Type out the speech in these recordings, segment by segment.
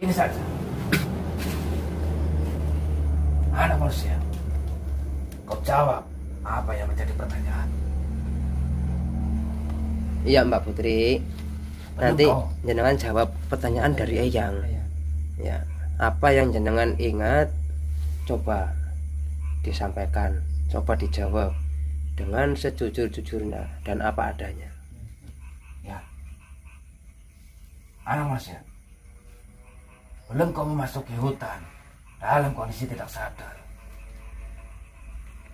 Ini saja. Anak manusia, kau jawab apa yang menjadi pertanyaan. Iya Mbak Putri. Nanti Kau. jenengan jawab pertanyaan dari Eyang. Ya, apa yang jenengan ingat coba disampaikan, coba dijawab dengan sejujur-jujurnya dan apa adanya. Ya. Anak manusia, belum kau memasuki hutan dalam kondisi tidak sadar,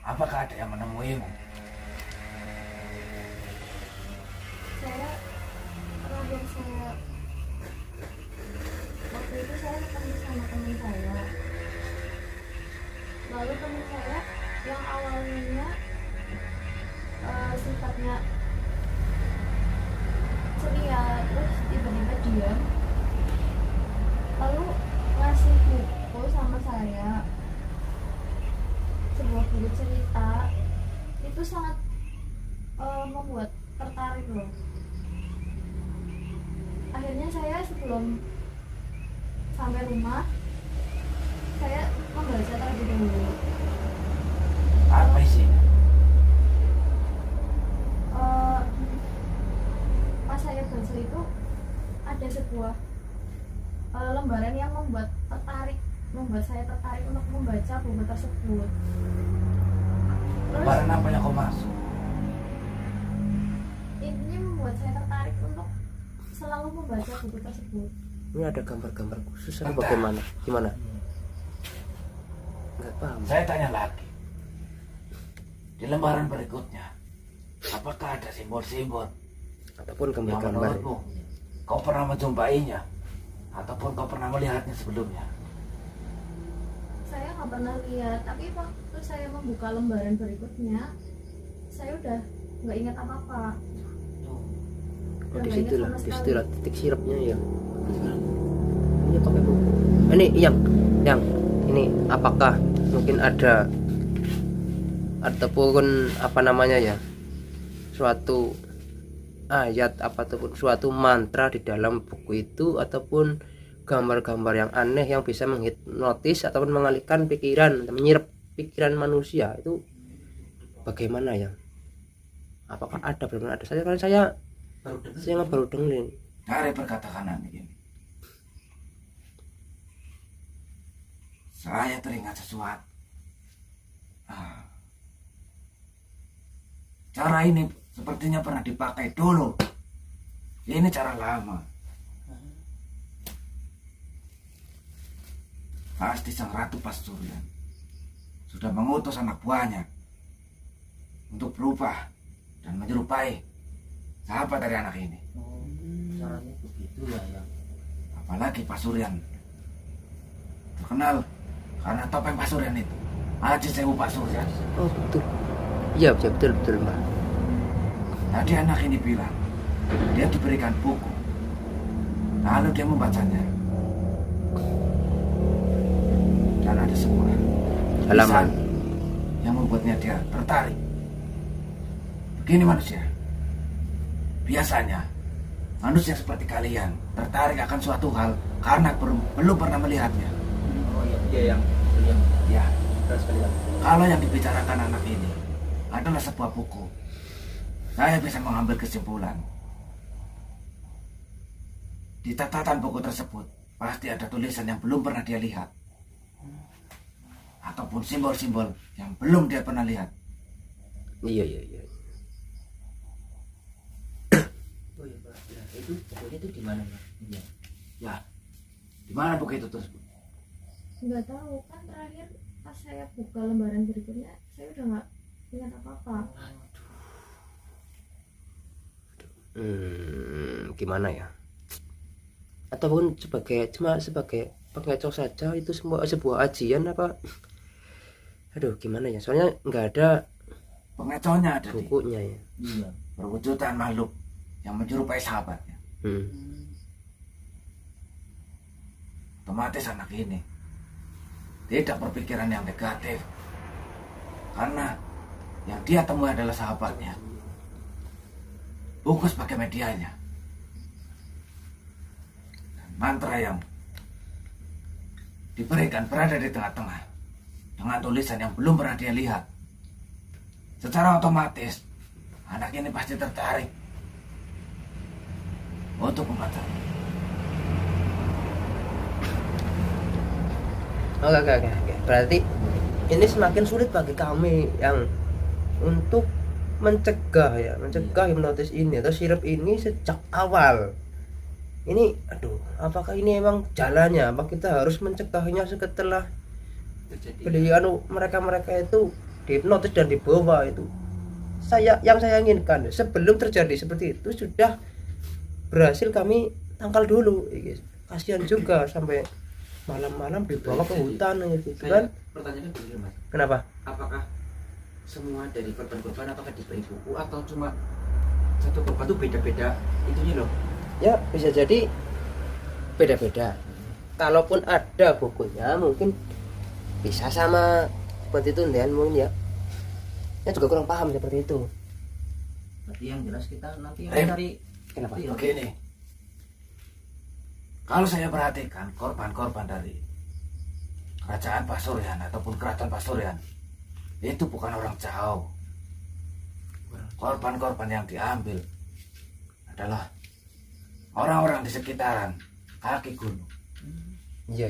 apakah ada yang menemuimu? Saya terakhir saya waktu itu saya ketemu sama teman saya, lalu teman saya yang awalnya sifatnya ceria terus tiba-tiba diam, lalu ngasih buku sama saya, sebuah buku cerita. Itu sangat membuat tertarik loh. Akhirnya saya sebelum sampai rumah saya membaca terlebih dahulu. Apa isinya? Pas saya baca itu ada sebuah lembaran yang membuat saya tertarik untuk membaca buku tersebut. Terus Barang apa yang kau masuk? intinya membuat saya tertarik untuk selalu membaca buku tersebut. Ini ada gambar-gambar khusus atau Entah. bagaimana? Gimana? Nggak paham. Saya tanya lagi. Di lembaran berikutnya, apakah ada simbol-simbol Ataupun yang gambar-gambar. menurutmu kau pernah menjumpainya ataupun kau pernah melihatnya sebelumnya? Saya nggak pernah lihat, tapi waktu saya membuka lembaran berikutnya saya udah nggak ingat apa-apa. Oh, di situ lah, titik sirupnya ya. Ini pakai buku. Ini yang ini apakah mungkin ada ataupun apa namanya ya, suatu ayat ataupun suatu mantra di dalam buku itu ataupun gambar-gambar yang aneh yang bisa menghipnotis ataupun mengalihkan pikiran, menyerap pikiran manusia itu bagaimana ya? Apakah ada, benar ada? Saya nggak baru dengerin. Dari perkataan ini, saya teringat sesuatu. Cara ini sepertinya pernah dipakai dulu. Ini cara lama. Pasti sang Ratu Pasuryan sudah mengutus anak buahnya untuk berubah dan menyerupai sahabat dari anak ini. Caranya begitu ya. Apalagi Pasuryan terkenal karena topeng Pasuryan itu. Haji Sewu Pasuryan. Oh betul. Iya betul Mbak. Tadi anak ini bilang dia diberikan buku, lalu dia membacanya, dan ada sebuah Halaman. tulisan yang membuatnya dia tertarik. Begini manusia, biasanya manusia seperti kalian tertarik akan suatu hal karena belum pernah melihatnya. Oh iya, dia yang Ya, terus kalian. kalau yang dibicarakan anak ini adalah sebuah buku, saya bisa mengambil kesimpulan. Di catatan buku tersebut pasti ada tulisan yang belum pernah dia lihat, ataupun simbol-simbol yang belum dia pernah lihat. Iya. Oh iya Pak, ya, itu bukunya itu di mana Pak? Iya. Ya, di mana buku itu tersebut? Nggak tahu, kan terakhir pas saya buka lembaran berikutnya saya udah nggak ingat apa-apa. Gimana ya? Ataupun cuma sebagai pengecoh saja, itu semua sebuah ajian apa? Aduh gimana ya? Soalnya nggak ada Pengecohnya ada di bukunya ya. Iya. perwujudan makhluk yang menyerupai sahabatnya. Otomatis anak ini tidak berpikiran yang negatif, karena yang dia temui adalah sahabatnya. Buku sebagai medianya, dan mantra yang diberikan berada di tengah-tengah dengan tulisan yang belum pernah dia lihat, secara otomatis anak ini pasti tertarik untuk membacanya. Oke. Berarti ini semakin sulit bagi kami yang untuk mencegah hipnotis ini atau sirup ini sejak awal. Ini apakah ini emang jalannya? Apa kita harus mencegahnya setelah mereka itu dihipnotis dan dibawa itu? Saya inginkan sebelum terjadi seperti itu sudah berhasil kami tangkal dulu. Kasihan juga sampai malam-malam dibawa ke hutan gitu kan. Pertanyaan begini, Mas. Kenapa? Apakah semua dari korban-korban apakah diberi buku atau cuma satu korban itu beda-beda itunya loh? Ya bisa jadi beda-beda. Kalaupun ada bukunya mungkin bisa sama seperti itu mungkin ya. Saya juga kurang paham seperti itu. Berarti yang jelas kita nanti Rem. cari. Kenapa? Begini, kalau saya perhatikan korban-korban dari kerajaan Pasuryan ataupun keraton Pasuryan itu bukan orang jauh. Korban-korban yang diambil adalah orang-orang di sekitaran kaki gunung. Iya.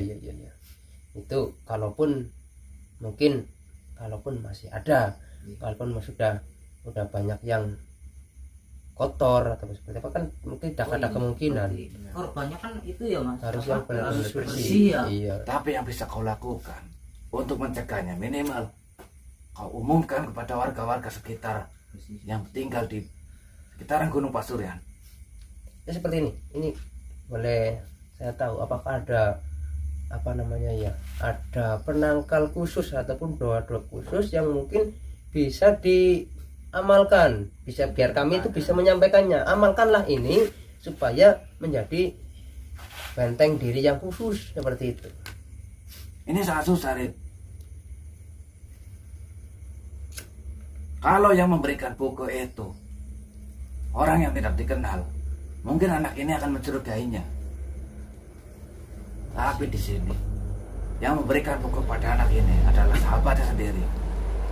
Itu kalaupun masih ada, kalaupun sudah banyak yang kotor atau seperti apa kan mungkin tidak ada kemungkinan. Korbannya kan itu ya, Mas. Harus yang benar-benar Harus bersih. ya. Iya. Tapi yang bisa kau lakukan untuk mencegahnya minimal kau umumkan kepada warga-warga sekitar yang tinggal di sekitaran Gunung Pasuryan. Ya seperti ini. Ini boleh saya tahu apakah ada ada penangkal khusus ataupun doa-doa khusus yang mungkin bisa diamalkan, bisa biar kami itu bisa menyampaikannya. Amalkanlah ini supaya menjadi benteng diri yang khusus seperti itu. Ini sangat susah, Rit. Kalau yang memberikan buku itu orang yang tidak dikenal, mungkin anak ini akan mencurigainya. Tapi di sini yang memberikan buku pada anak ini adalah sahabatnya sendiri.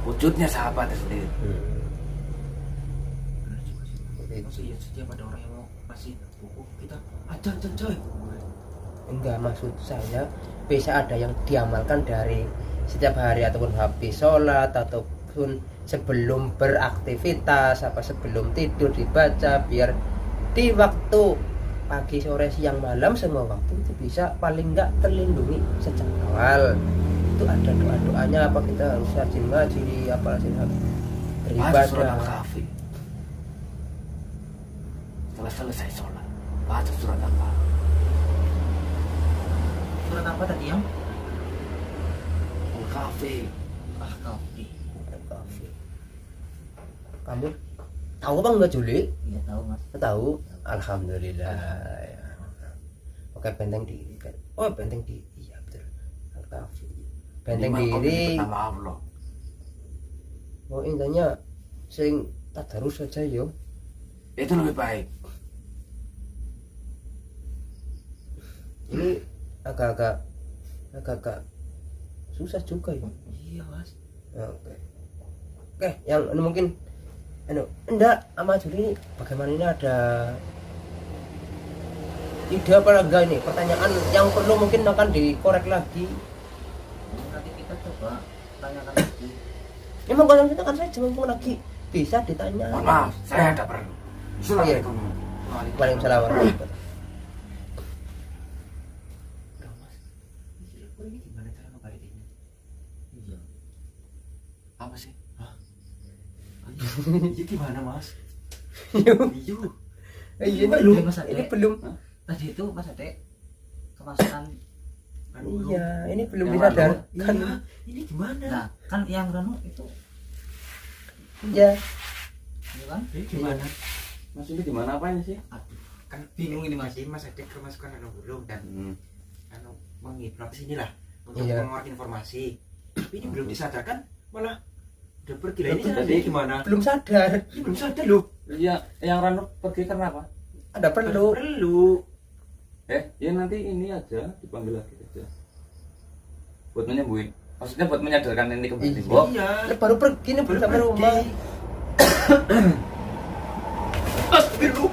Wujudnya sahabatnya sendiri. Masih ya setiap ada orang yang mau kasih buku kita ajar coy. Enggak, maksud saya bisa ada yang diamalkan dari setiap hari ataupun habis sholat ataupun sebelum beraktivitas sebelum tidur dibaca biar di waktu pagi sore siang malam semua waktu itu bisa paling enggak terlindungi sejak awal. Itu ada doa-doanya apa kita harus rajin ngaji rajin Baca surat beribadah. Al-Kahfi. Setelah selesai sholat, baca surat Al-Kahfi. Surat apa tadi yang? Al-Kahfi. Kahfi. Kamu tahu apa enggak Juli? Iya tahu, Mas. Tahu? Alhamdulillah. Ya. Oke, benteng diri kan. Oh, benteng diri. Iya betul. Al-Kahfi. Benteng Minimal kau diri. menyebut nama Allah. Oh, intinya sing tadarus saja yo. Itu lebih baik. Ini agak susah juga ya. Iya, Mas. Oke, yang ini mungkin enggak sama Juli ini bagaimana ini ada ide apa enggak ini pertanyaan yang perlu mungkin akan dikorek lagi. Nanti kita coba tanyakan lagi. Memang kalau kita kan saja mumpung lagi bisa ditanya. Mohon maaf, saya ada perlu. Assalamualaikum. Waalaikumsalam warahmatullahi wabarakatuh. Mas, ini gimana cara ngebalikinnya? Iya. Apa sih? Iya gimana, Mas? Yuk. Iya. Ini belum. Mas Ade. Ini belum. Tadi itu Mas Ade kemasukan. Iya, ini belum Yang disadarkan. Iya. Ini gimana? Nah, kan yang Rano itu Ya, iya kan? Ini gimana? Mas ini gimana apanya sih? Aduh. Kan bingung ini Mas, Mas Ade kemasukan anu belum dan anu menghipnotis inilah untuk Iya. mengeluarkan informasi. Tapi ini belum disadarkan malah udah pergi. Lah ini Belum tadi jadi. gimana? belum sadar. Ini belum sadar loh. Iya, yang Rano pergi karena apa? Ada perlu. Perlu. Ya nanti ini aja dipanggil lagi aja. buat menyembuhin. Maksudnya buat menyadarkan ini kembali, Mbok. Iya. Lah, baru pergi nih Baru sampai pergi. rumah. Astagfirullah.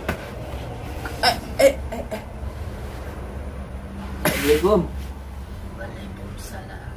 Assalamualaikum. Waalaikumsalam.